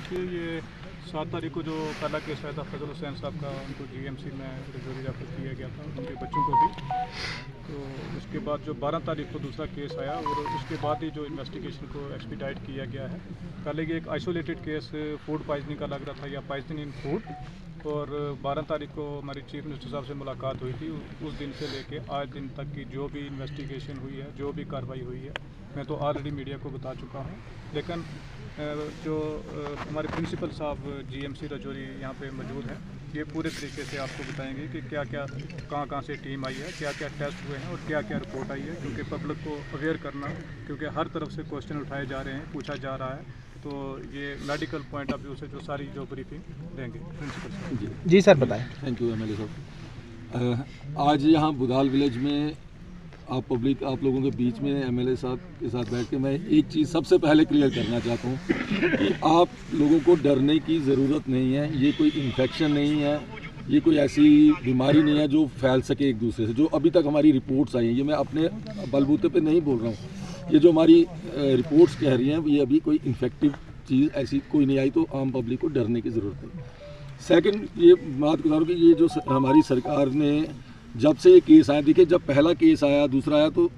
देखिए ये 7 तारीख को जो पहला केस आया था फजल हुसैन साहब का, उनको जीएमसी में रजौरी रेफर किया गया था, उनके बच्चों को भी। तो उसके बाद जो 12 तारीख को दूसरा केस आया और उसके बाद ही जो इन्वेस्टिगेशन को एक्सपीडाइट किया गया है। पहले ये एक आइसोलेटेड केस फूड पॉइजनिंग का लग रहा था या पॉइजनिंग इन फूड, और 12 तारीख को हमारी चीफ मिनिस्टर साहब से मुलाकात हुई थी। उस दिन से लेके आज दिन तक की जो भी इन्वेस्टिगेशन हुई है, जो भी कार्रवाई हुई है, मैं तो ऑलरेडी मीडिया को बता चुका हूँ। लेकिन जो हमारे प्रिंसिपल साहब जीएमसी रजौरी यहाँ पे मौजूद हैं, ये पूरे तरीके से आपको बताएंगे कि क्या क्या कहाँ से टीम आई है, क्या क्या टेस्ट हुए हैं और क्या क्या रिपोर्ट आई है। क्योंकि पब्लिक को अवेयर करना, क्योंकि हर तरफ से क्वेश्चन उठाए जा रहे हैं, पूछा जा रहा है, तो ये मेडिकल पॉइंट ऑफ व्यू से जो सारी जो ब्रीफिंग देंगे प्रिंसिपल साहब। जी सर बताएं। थैंक यू एमएलए साहब। आज यहाँ बुधाल विलेज में आप लोगों के बीच में एमएलए साहब के साथ बैठ के मैं एक चीज़ सबसे पहले क्लियर करना चाहता हूँ कि आप लोगों को डरने की ज़रूरत नहीं है। ये कोई इन्फेक्शन नहीं है, ये कोई ऐसी बीमारी नहीं है जो फैल सके एक दूसरे से। जो अभी तक हमारी रिपोर्ट्स आई हैं, ये मैं अपने बलबूते पे नहीं बोल रहा हूँ, ये जो हमारी रिपोर्ट्स कह रही हैं, ये अभी कोई इन्फेक्टिव चीज़ ऐसी कोई नहीं आई, तो आम पब्लिक को डरने की ज़रूरत नहीं। सेकंड ये बात बता रहा हूँ कि ये जो हमारी सरकार ने जब से ये केस आया, देखिए जब पहला केस आया, दूसरा आया, तो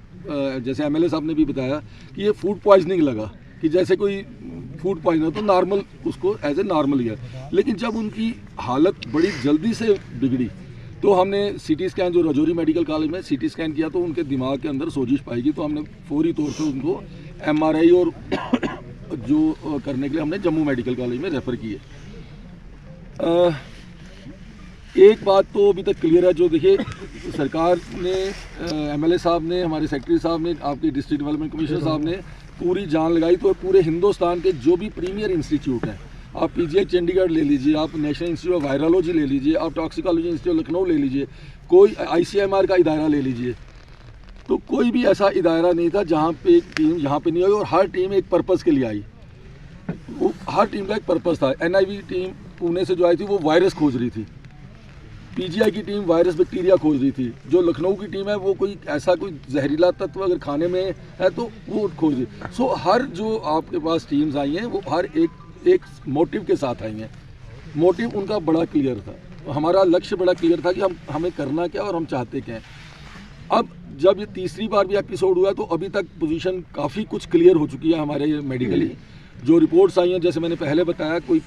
जैसे एमएलए साहब ने भी बताया कि ये फूड पॉइजनिंग लगा कि जैसे कोई फूड पॉइजन तो नॉर्मल उसको एज ए नॉर्मल लिया। लेकिन जब उनकी हालत बड़ी जल्दी से बिगड़ी तो हमने सीटी स्कैन, जो रजौरी मेडिकल कॉलेज में सीटी स्कैन किया, तो उनके दिमाग के अंदर सोजिश पाई गई। तो हमने फौरी तौर पर उनको एमआरआई और जो करने के लिए हमने जम्मू मेडिकल कॉलेज में रेफ़र किए। एक बात तो अभी तक क्लियर है, जो देखिए सरकार ने, एमएलए साहब ने, हमारे सेक्रेटरी साहब ने, आपके डिस्ट्रिक्ट डेवलपमेंट कमिश्नर साहब ने पूरी जान लगाई। तो पूरे हिंदुस्तान के जो भी प्रीमियर इंस्टीट्यूट हैं, आप पीजीआई चंडीगढ़ ले लीजिए, आप नेशनल इंस्टीट्यूट ऑफ वायरोलॉजी ले लीजिए, आप टॉक्सिकोलॉजी इंस्टीट्यूट लखनऊ ले लीजिए, कोई आईसीएमआर का इदारा ले लीजिए, तो कोई भी ऐसा इदारा नहीं था जहाँ पे एक टीम यहाँ पे नहीं आई। और हर टीम एक पर्पज़ के लिए आई, वो हर टीम का एक पर्पज़ था। एनआईवी टीम पुणे से जो आई थी वो वायरस खोज रही थी, पीजीआई की टीम वायरस बैक्टीरिया खोज रही थी, जो लखनऊ की टीम है वो कोई ऐसा कोई जहरीला तत्व अगर खाने में है तो वो खोज रही। सो हर जो आपके पास टीम्स आई हैं वो हर एक मोटिव के साथ आई हैं। मोटिव उनका बड़ा क्लियर था, हमारा लक्ष्य बड़ा क्लियर था कि हमें करना क्या और हम चाहते क्या हैं। अब जब ये तीसरी बार भी एपिसोड हुआ तो अभी तक पोजीशन काफ़ी कुछ क्लियर हो चुकी है हमारे मेडिकली। जो रिपोर्ट्स आई हैं, जैसे मैंने पहले बताया, कोई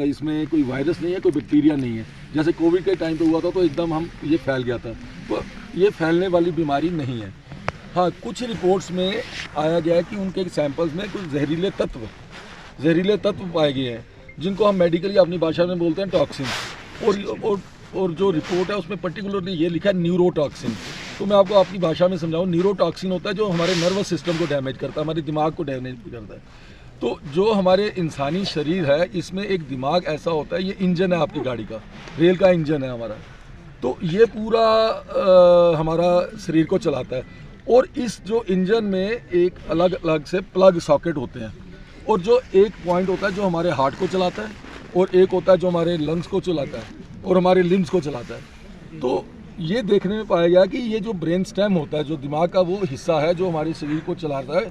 इसमें कोई वायरस नहीं है, कोई बैक्टीरिया नहीं है। जैसे कोविड के टाइम पे हुआ था तो एकदम ये फैल गया था, तो ये फैलने वाली बीमारी नहीं है। हाँ, कुछ रिपोर्ट्स में आया गया है कि उनके सैंपल्स में कुछ जहरीले तत्व पाए गए हैं, जिनको हम मेडिकली अपनी भाषा में बोलते हैं टॉक्सिन। और जो रिपोर्ट है उसमें पर्टिकुलरली ये लिखा है न्यूरोटॉक्सिन। तो मैं आपको अपनी भाषा में समझाऊँ, न्यूरोटॉक्सिन होता है जो हमारे नर्वस सिस्टम को डैमेज करता है, हमारे दिमाग को डैमेज करता है। तो जो हमारे इंसानी शरीर है, इसमें एक दिमाग ऐसा होता है, ये इंजन है आपकी गाड़ी का, रेल का इंजन है हमारा, तो ये पूरा हमारा शरीर को चलाता है। और इस जो इंजन में एक अलग अलग से प्लग सॉकेट होते हैं, और जो एक पॉइंट होता है जो हमारे हार्ट को चलाता है, और एक होता है जो हमारे लंग्स को चलाता है और हमारे लिम्स को चलाता है। तो ये देखने में पाया गया कि ये जो ब्रेन स्टेम होता है, जो दिमाग का वो हिस्सा है जो हमारे शरीर को चलाता है,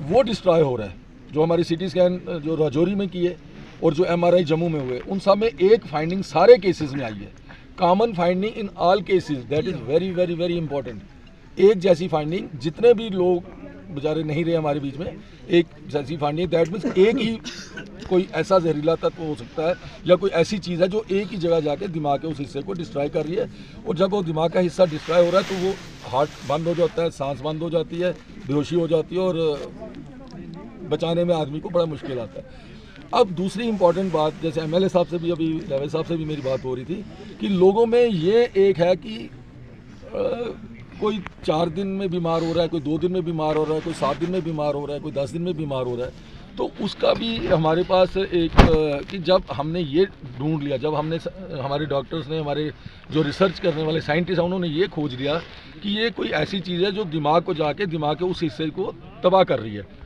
वो डिस्ट्रॉय हो रहा है। जो हमारी सीटी स्कैन जो रजौरी में किए और जो एमआरआई जम्मू में हुए, उन सब में एक फाइंडिंग सारे केसेस में आई है, common finding in all cases, that is very very very important. एक जैसी फाइंडिंग, जितने भी लोग बेचारे नहीं रहे हमारे बीच में, एक जैसी फाइंडिंग, दैट मीन्स एक ही कोई ऐसा जहरीला तत्व हो सकता है या कोई ऐसी चीज़ है जो एक ही जगह जाके दिमाग के उस हिस्से को डिस्ट्रॉय कर रही है। और जब वो दिमाग का हिस्सा डिस्ट्रॉय हो रहा है तो वो हार्ट बंद हो जाता है, सांस बंद हो जाती है, बेहोशी हो जाती है, और बचाने में आदमी को बड़ा मुश्किल आता है। अब दूसरी इंपॉर्टेंट बात, जैसे एमएलए साहब से भी, अभी जावेद साहब से भी मेरी बात हो रही थी, कि लोगों में ये एक है कि कोई 4 दिन में बीमार हो रहा है, कोई 2 दिन में बीमार हो रहा है, कोई 7 दिन में बीमार हो रहा है, कोई 10 दिन में बीमार हो रहा है। तो उसका भी हमारे पास एक कि जब हमने ये ढूंढ लिया, जब हमने, हमारे डॉक्टर्स ने, हमारे जो रिसर्च करने वाले साइंटिस्ट हैं, उन्होंने ये खोज लिया कि ये कोई ऐसी चीज़ है जो दिमाग को जाके दिमाग के उस हिस्से को तबाह कर रही है।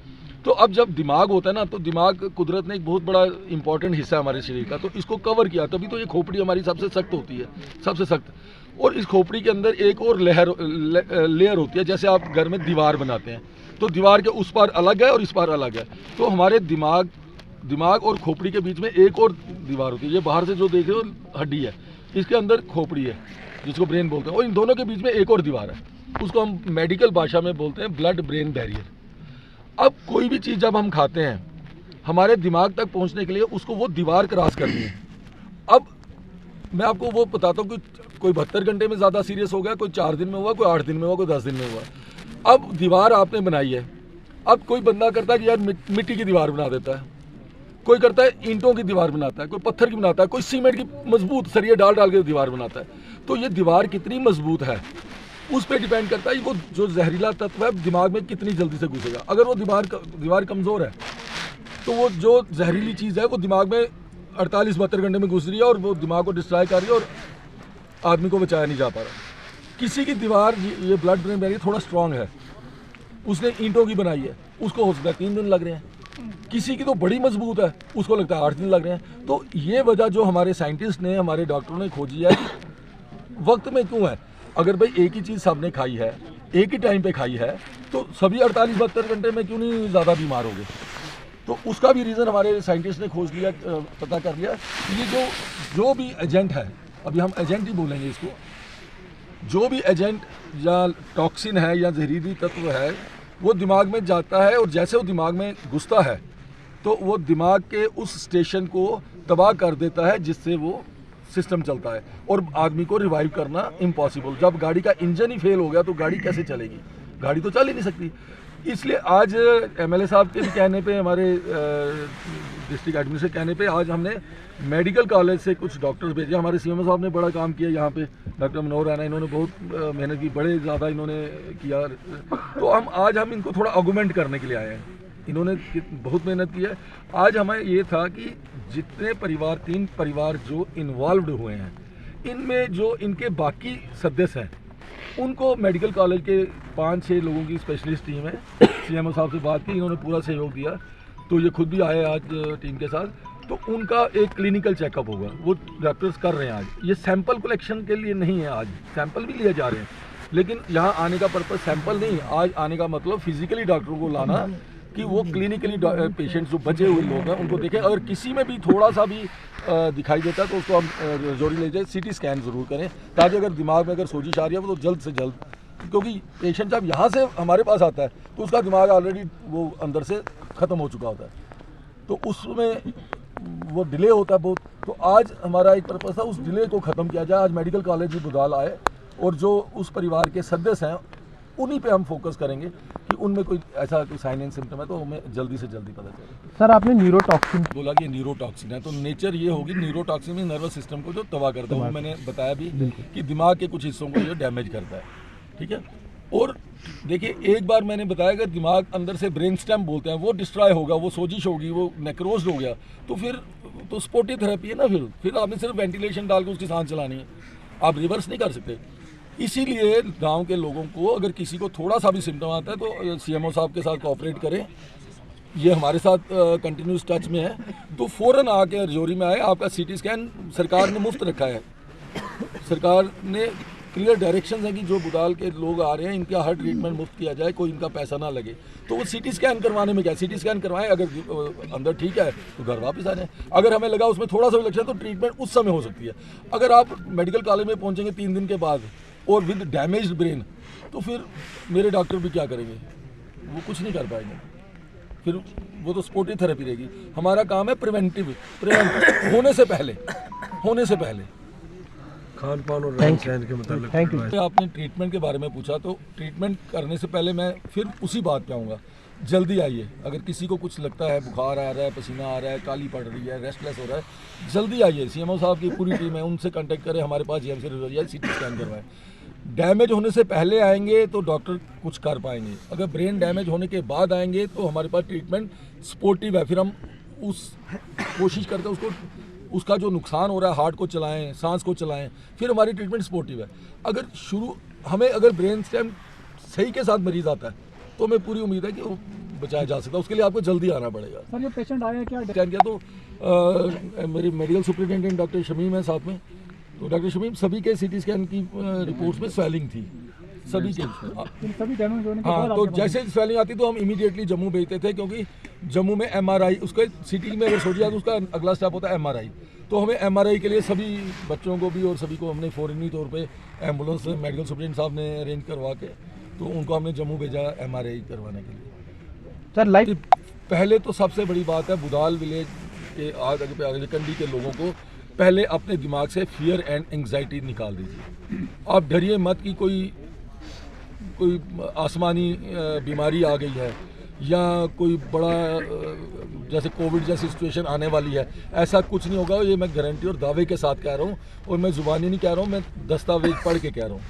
तो अब जब दिमाग होता है ना, तो दिमाग कुदरत ने एक बहुत बड़ा इंपॉर्टेंट हिस्सा है हमारे शरीर का, तो इसको कवर किया, तभी तो ये खोपड़ी हमारी सबसे सख्त होती है, सबसे सख्त। और इस खोपड़ी के अंदर एक और लेयर होती है, जैसे आप घर में दीवार बनाते हैं, तो दीवार के उस पार अलग है और इस पार अलग है। तो हमारे दिमाग दिमाग और खोपड़ी के बीच में एक और दीवार होती है। ये बाहर से जो देख रहे हो हड्डी है, इसके अंदर खोपड़ी है जिसको ब्रेन बोलते हैं, और इन दोनों के बीच में एक और दीवार है, उसको हम मेडिकल भाषा में बोलते हैं ब्लड ब्रेन बैरियर। अब कोई भी चीज़ जब हम खाते हैं हमारे दिमाग तक पहुंचने के लिए उसको वो दीवार क्रॉस करनी है। अब मैं आपको वो बताता हूँ कि कोई 72 घंटे में ज़्यादा सीरियस हो गया, कोई 4 दिन में हुआ, कोई 8 दिन में हुआ, कोई 10 दिन में हुआ। अब दीवार आपने बनाई है, अब कोई बंदा करता है कि यार मिट्टी की दीवार बना देता है, कोई करता है ईंटों की दीवार बनाता है, कोई पत्थर की बनाता है, कोई सीमेंट की मजबूत सरिये डाल डाल के दीवार बनाता है। तो ये दीवार कितनी मजबूत है उस पर डिपेंड करता है वो जो जहरीला तत्व है दिमाग में कितनी जल्दी से घुसेगा। अगर वो दीवार कमज़ोर है तो वो जो जहरीली चीज़ है वो दिमाग में 48-72 घंटे में घुस रही है और वो दिमाग को डिस्ट्रॉय कर रही है और आदमी को बचाया नहीं जा पा रहा। किसी की दीवार, ये ब्लड ब्रेन बैरियर थोड़ा स्ट्रांग है, उसने ईंटों की बनाई है, उसको हो सकता है 3 दिन लग रहे हैं। किसी की तो बड़ी मजबूत है, उसको लगता है 8 दिन लग रहे हैं। तो ये वजह जो हमारे साइंटिस्ट ने, हमारे डॉक्टरों ने खोजी है कि वक्त में क्यों है। अगर भाई एक ही चीज़ सबने खाई है, एक ही टाइम पे खाई है, तो सभी 48-72 घंटे में क्यों नहीं ज़्यादा बीमार हो गए। तो उसका भी रीज़न हमारे साइंटिस्ट ने खोज लिया, पता कर लिया। ये जो भी एजेंट है, अभी हम एजेंट ही बोलेंगे इसको, जो भी एजेंट या टॉक्सिन है या जहरीली तत्व है वो दिमाग में जाता है, और जैसे वो दिमाग में घुसता है तो वो दिमाग के उस स्टेशन को तबाह कर देता है जिससे वो सिस्टम चलता है, और आदमी को रिवाइव करना इम्पॉसिबल। जब गाड़ी का इंजन ही फेल हो गया तो गाड़ी कैसे चलेगी, गाड़ी तो चल ही नहीं सकती। इसलिए आज एमएलए साहब के भी कहने पे, हमारे डिस्ट्रिक्ट एडमिनिस्ट्रेटर कहने पे आज हमने मेडिकल कॉलेज से कुछ डॉक्टर्स भेजे। हमारे सीएमओ साहब ने बड़ा काम किया यहाँ पे, डॉक्टर मनोहर राणा, इन्होंने बहुत मेहनत की, बड़े ज़्यादा इन्होंने किया। तो आज हम इनको थोड़ा आर्गूमेंट करने के लिए आए हैं, इन्होंने बहुत मेहनत की है। आज हमें ये था कि जितने परिवार, 3 परिवार जो इन्वॉल्व हुए हैं, इनमें जो इनके बाकी सदस्य हैं उनको मेडिकल कॉलेज के 5-6 लोगों की स्पेशलिस्ट टीम है, सीएमओ साहब से बात की, इन्होंने पूरा सहयोग दिया। तो ये खुद भी आए आज टीम के साथ। तो उनका एक क्लिनिकल चेकअप होगा, वो डॉक्टर्स कर रहे हैं। आज ये सैंपल कलेक्शन के लिए नहीं है, आज सैंपल भी लिए जा रहे हैं, लेकिन यहाँ आने का पर्पज़ सैंपल नहीं, आज आने का मतलब फिजिकली डॉक्टरों को लाना कि वो क्लिनिकली पेशेंट्स जो बचे हुए लोग हैं उनको देखें। अगर किसी में भी थोड़ा सा भी दिखाई देता है तो उसको हम जोड़ी ले जाए, सीटी स्कैन ज़रूर करें, ताकि अगर दिमाग में अगर सोजिश आ रही है वो तो जल्द से जल्द, क्योंकि पेशेंट जब यहाँ से हमारे पास आता है तो उसका दिमाग ऑलरेडी वो अंदर से ख़त्म हो चुका होता है, तो उसमें वो डिले होता है बहुत। तो आज हमारा एक पर्पज़ था उस डिले को ख़त्म किया जाए। आज मेडिकल कॉलेज भी बुधाल आए और जो उस परिवार के सदस्य हैं उन्हीं पे हम फोकस करेंगे कि उनमें कोई ऐसा कोई साइन एंड सिम्टम है तो हमें जल्दी से जल्दी पता चले। सर आपने न्यूरोटॉक्सिन बोला कि न्यूरोटॉक्सिन है, तो नेचर ये होगी, न्यूरोटॉक्सिन में नर्वस सिस्टम को जो तबाह करता है, वो मैंने बताया भी कि दिमाग के कुछ हिस्सों को जो डैमेज करता है, ठीक है। और देखिए, एक बार मैंने बताया कि दिमाग अंदर से ब्रेन स्टेम बोलते हैं, वो डिस्ट्रॉय होगा, वो सोजिश होगी, वो नेक्रोज हो गया, तो फिर तो स्पोर्टिव थेरेपी है ना, फिर आपने सिर्फ वेंटिलेशन डाल के उसकी सांस चलानी है, आप रिवर्स नहीं कर सकते। इसीलिए गांव के लोगों को अगर किसी को थोड़ा सा भी सिम्टम आता है तो सीएमओ साहब के साथ कोऑपरेट करें, ये हमारे साथ कंटिन्यूस टच में है, तो फ़ौरन आके रजौरी में आए। आपका सीटी स्कैन सरकार ने मुफ्त रखा है, सरकार ने क्लियर डायरेक्शन है कि जो बुधाल के लोग आ रहे हैं इनका हर ट्रीटमेंट मुफ्त किया जाए, कोई इनका पैसा ना लगे। तो वो सीटी स्कैन करवाने में क्या, सीटी स्कैन करवाएं, अगर अंदर ठीक है तो घर वापस आ जाए। अगर हमें लगा उसमें थोड़ा सा भी लक्षण तो ट्रीटमेंट उस समय हो सकती है। अगर आप मेडिकल कॉलेज में पहुंचेंगे 3 दिन के बाद और विद डैमेज्ड ब्रेन, तो फिर मेरे डॉक्टर भी क्या करेंगे, वो कुछ नहीं कर पाएंगे, फिर वो तो स्पोर्टिव थेरेपी रहेगी। हमारा काम है प्रिवेंटिव, होने से पहले खान पान और रहन सहन के मुताबिक। Thank you. आपने ट्रीटमेंट के बारे में पूछा, तो ट्रीटमेंट करने से पहले मैं फिर उसी बात पे आऊँगा, जल्दी आइए। अगर किसी को कुछ लगता है, बुखार आ रहा है, पसीना आ रहा है, काली पड़ रही है, रेस्टलेस हो रहा है, जल्दी आइए। सीएमओ साहब की पूरी टीम है, उनसे कांटेक्ट करें, हमारे पास जीएमसी रजौरी सीटी स्कैन करवाएं। डैमेज होने से पहले आएंगे तो डॉक्टर कुछ कर पाएंगे, अगर ब्रेन डैमेज होने के बाद आएंगे तो हमारे पास ट्रीटमेंट स्पोर्टिव है। फिर हम उस कोशिश करते हैं उसका जो नुकसान हो रहा है, हार्ट को चलाएं, सांस को चलाएं, फिर हमारी ट्रीटमेंट स्पोर्टिव है। अगर ब्रेन स्टेम सही के साथ मरीज आता है तो हमें पूरी उम्मीद है कि वो बचाया जा सकता है। उसके लिए आपको जल्दी आना पड़ेगा। सर, ये पेशेंट आया क्या स्कैन किया तो मेरी मेडिकल सुपरिटेंडेंट डॉक्टर शमीम है साथ में, तो डॉक्टर शमीम, सभी के सीटी स्कैन की रिपोर्ट्स में स्वेलिंग थी, सभी के उसमें। इन सभी डैमेज होने के हाँ, बाद तो आपके जैसे स्वेलिंग आती तो हम इमीडिएटली जम्मू भेजते थे, क्योंकि जम्मू में MRI, उसके सिटी में अगर सोचिए तो उसका अगला स्टेप होता है MRI। तो हमें MRI के लिए सभी बच्चों को भी और सभी को हमने फौरनी तौर पे एम्बुलेंस मेडिकल सुप्रिटेंडेंट साहब ने अरेंज करवा के तो उनको हमने जम्मू भेजा MRI करवाने के लिए। सर लाइव पहले तो सबसे बड़ी बात है बुदाल विलेज के आगे कंडी के लोगों को पहले अपने दिमाग से फियर एंड एंग्जाइटी निकाल दीजिए। आप डरिए मत कि कोई आसमानी बीमारी आ गई है या कोई बड़ा जैसे कोविड जैसी सिचुएशन आने वाली है, ऐसा कुछ नहीं होगा। ये मैं गारंटी और दावे के साथ कह रहा हूँ, और मैं ज़ुबानी नहीं कह रहा हूँ, मैं दस्तावेज पढ़ के कह रहा हूँ।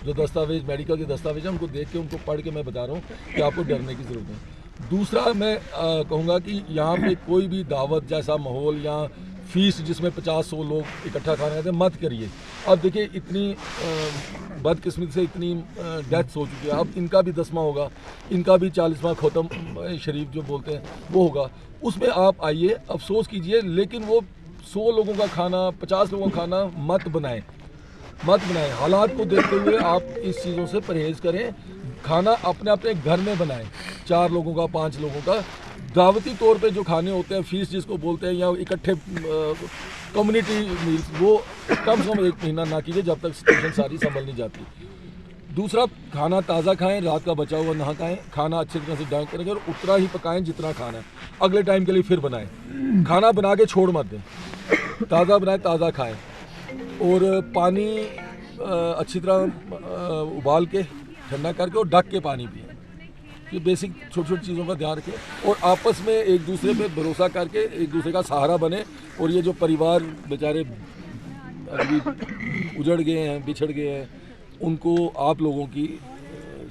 जो दस्तावेज मेडिकल के दस्तावेज हैं उनको देख के उनको पढ़ के मैं बता रहा हूँ कि आपको डरने की ज़रूरत नहीं। दूसरा मैं कहूँगा कि यहाँ पे कोई भी दावत जैसा माहौल या फीस जिसमें 50-100 लोग इकट्ठा खाने आते हैं मत करिए। अब देखिए इतनी बदकिस्मती से इतनी डेथ्स हो चुकी है, अब इनका भी 10वां होगा, इनका भी 40वां ख़त्म शरीफ जो बोलते हैं वो होगा। उसमें आप आइए, अफसोस कीजिए, लेकिन वो 100 लोगों का खाना 50 लोगों का खाना मत बनाएं। हालात को देखते हुए आप इस चीज़ों से परहेज़ करें। खाना अपने अपने घर में बनाएं, 4 लोगों का 5 लोगों का। दावती तौर पे जो खाने होते हैं, फीस जिसको बोलते हैं, या इकट्ठे कम्युनिटी मील्स, वो कम से कम 1 महीना ना कीजिए जब तक सिचुएशन सारी संभल नहीं जाती। दूसरा, खाना ताज़ा खाएं, रात का बचा हुआ ना खाएं, खाना अच्छी तरह से डाइट करें और उतना ही पकाएं जितना खाना है, अगले टाइम के लिए फिर बनाएं। खाना बना के छोड़ मत दें, ताज़ा बनाएं, ताज़ा खाएं। और पानी अच्छी तरह उबाल के ठंडा करके और ढक के पानी पिएं। ये बेसिक छोटी छोटी चीज़ों का ध्यान रखें और आपस में एक दूसरे पे भरोसा करके एक दूसरे का सहारा बने। और ये जो परिवार बेचारे अभी उजड़ गए हैं, बिछड़ गए हैं, उनको आप लोगों की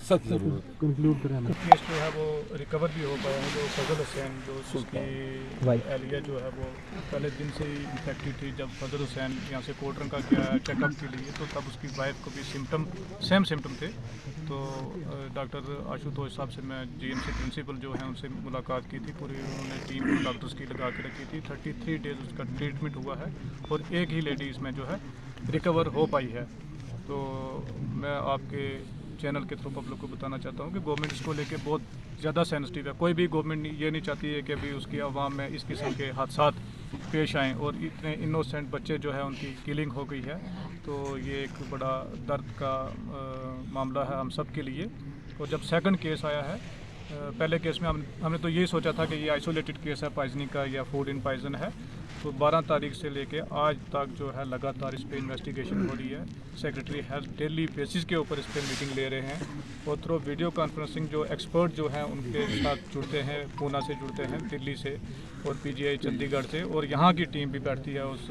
सख्त ज़रूरत है। कंक्लूड करें हमें। केस जो है वो रिकवर भी हो पाया है। जो फजल हुसैन जो उसकी एहलिया जो है वो पहले दिन से ही इन्फेक्टेड थी। जब फजल हुसैन यहाँ से कोटरंगा गया चेकअप के लिए तो तब उसकी वाइफ को भी सेम सिम्टम थे। तो डॉक्टर आशुतोष साहब से मैं GMC प्रिंसिपल जो हैं उनसे मुलाकात की थी। पूरी उन्होंने टीम डॉक्टर्स की लगा के रखी थी। 33 डेज उसका ट्रीटमेंट हुआ है और एक ही लेडी इसमें जो है रिकवर हो पाई है। तो मैं आपके चैनल के थ्रू पब्लिक को बताना चाहता हूँ कि गवर्नमेंट इसको लेके बहुत ज़्यादा सेंसिटिव है। कोई भी गवर्नमेंट ये नहीं चाहती है कि अभी उसकी आवाम में इस किस्म के हादसात पेश आएँ और इतने इनोसेंट बच्चे जो है उनकी किलिंग हो गई है। तो ये एक बड़ा दर्द का मामला है हम सब के लिए। और जब सेकंड केस आया है, पहले केस में हमने तो यही सोचा था कि ये आइसोलेटेड केस है पॉइजनिंग का या फूड इन पॉइजन है। तो 12 तारीख से लेके आज तक जो है लगातार इस पर इन्वेस्टिगेशन हो रही है। सेक्रेटरी हेल्थ डेली बेसिस के ऊपर इस पर मीटिंग ले रहे हैं और थ्रू वीडियो कॉन्फ्रेंसिंग जो एक्सपर्ट जो हैं उनके साथ जुड़ते हैं, पूना से जुड़ते हैं, दिल्ली से और PGI चंडीगढ़ से, और यहाँ की टीम भी बैठती है उस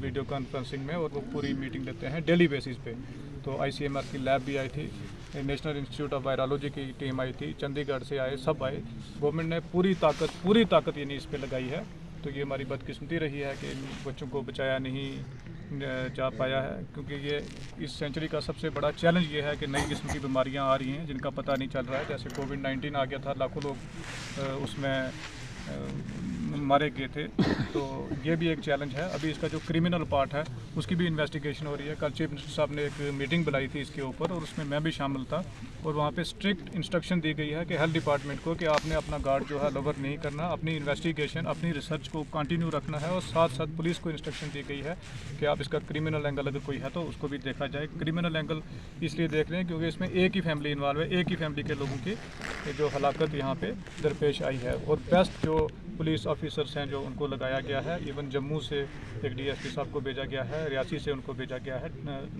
वीडियो कॉन्फ्रेंसिंग में और वो पूरी मीटिंग लेते हैं डेली बेसिस पे। तो ICMR की लैब भी आई थी, नेशनल इंस्टीट्यूट ऑफ वायरोलॉजी की टीम आई थी, चंडीगढ़ से आए, सब आए। गवर्नमेंट ने पूरी ताकत ये नहीं इस पर लगाई है। तो ये हमारी बदकिस्मती रही है कि इन बच्चों को बचाया नहीं जा पाया है, क्योंकि ये इस सेंचुरी का सबसे बड़ा चैलेंज ये है कि नई किस्म की बीमारियां आ रही हैं जिनका पता नहीं चल रहा है। जैसे कोविड-19 आ गया था, लाखों लोग उसमें मारे गए थे। तो ये भी एक चैलेंज है। अभी इसका जो क्रिमिनल पार्ट है उसकी भी इन्वेस्टिगेशन हो रही है। कल चीफ मिनिस्टर साहब ने एक मीटिंग बुलाई थी इसके ऊपर और उसमें मैं भी शामिल था और वहाँ पे स्ट्रिक्ट इंस्ट्रक्शन दी गई है कि हेल्थ डिपार्टमेंट को कि आपने अपना गार्ड जो है लोअर नहीं करना, अपनी इन्वेस्टिगेशन अपनी रिसर्च को कंटिन्यू रखना है। और साथ साथ पुलिस को इंस्ट्रक्शन दी गई है कि आप इसका क्रिमिनल एंगल अगर कोई है तो उसको भी देखा जाए। क्रिमिनल एंगल इसलिए देख रहे हैं क्योंकि इसमें एक ही फैमिली इन्वॉल्व है, एक ही फैमिली के लोगों की जो हलाकत यहाँ पे दरपेश आई है। और बेस्ट जो पुलिस ऑफिसर्स हैं जो उनको लगाया गया है, इवन जम्मू से एक DSP साहब को भेजा गया है, रियासी से उनको भेजा गया है,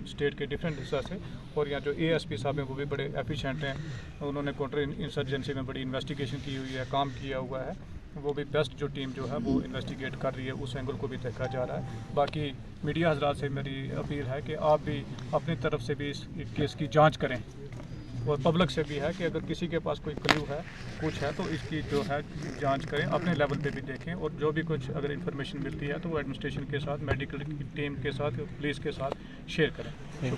स्टेट के डिफरेंट हिस्सा से। और यहाँ जो ASP साहब हैं वो भी बड़े एफिशिएंट हैं, उन्होंने काउंटर इंसर्जेंसी में बड़ी इन्वेस्टिगेशन की हुई है, काम किया हुआ है। वो भी बेस्ट जो टीम जो है वो इन्वेस्टिगेट कर रही है, उस एंगल को भी देखा जा रहा है। बाकी मीडिया हजरात से मेरी अपील है कि आप भी अपनी तरफ से भी इस केस की जाँच करें और पब्लिक से भी है कि अगर किसी के पास कोई क्लू है, कुछ है, तो इसकी जो है जांच करें, अपने लेवल पे भी देखें। और जो भी कुछ अगर इन्फॉर्मेशन मिलती है तो वो एडमिनिस्ट्रेशन के साथ, मेडिकल टीम के साथ, पुलिस के साथ शेयर करें।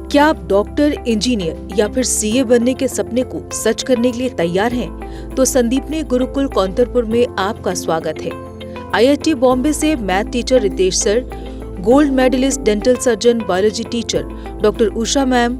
क्या आप डॉक्टर, इंजीनियर या फिर CA बनने के सपने को सच करने के लिए तैयार हैं? तो संदीपनी गुरुकुल कौंतरपुर में आपका स्वागत है। IIT बॉम्बे से math teacher Ritesh sir, gold medallist dental surgeon biology teacher doctor Usha ma'am,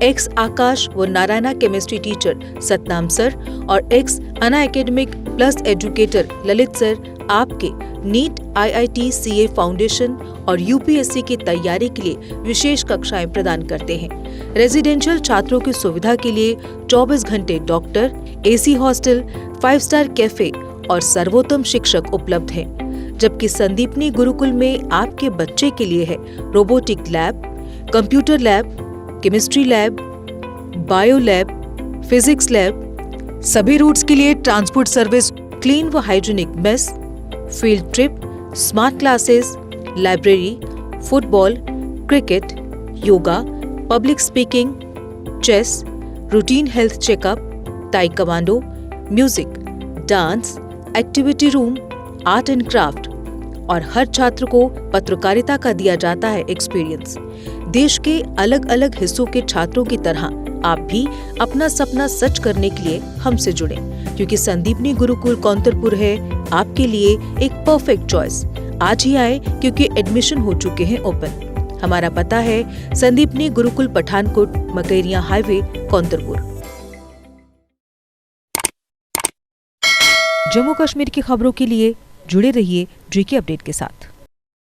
ex Aakash व Narayana chemistry teacher Satnam sir और ex Unacademy plus educator Lalit sir आपके नीट, IIT, CA फाउंडेशन और UPSC की तैयारी के लिए विशेष कक्षाएं प्रदान करते हैं। रेजिडेंशियल छात्रों की सुविधा के लिए 24 घंटे doctor, AC hostel, 5 star cafe और सर्वोत्तम शिक्षक उपलब्ध हैं। जबकि संदीपनी गुरुकुल में आपके बच्चे के लिए है robotic lab, computer lab, chemistry lab, bio lab, physics lab, सभी रूट्स के लिए ट्रांसपोर्ट सर्विस, क्लीन व hygienic mess, field trip, smart classes, library, football, cricket, yoga, public speaking, chess, routine health checkup, taekwondo, music, dance, activity room, art and craft और हर छात्र को पत्रकारिता का दिया जाता है एक्सपीरियंस। देश के अलग अलग हिस्सों के छात्रों की तरह आप भी अपना सपना सच करने के लिए हमसे जुड़ें, क्योंकि संदीपनी गुरुकुल कौंतरपुर है आपके लिए एक परफेक्ट चॉइस। आज ही आए क्योंकि एडमिशन हो चुके हैं ओपन। हमारा पता है संदीपनी गुरुकुल पठानकोट, मकैरिया हाईवे, कौंतरपुर। जम्मू कश्मीर की खबरों के लिए जुड़े रहिए GK अपडेट के साथ।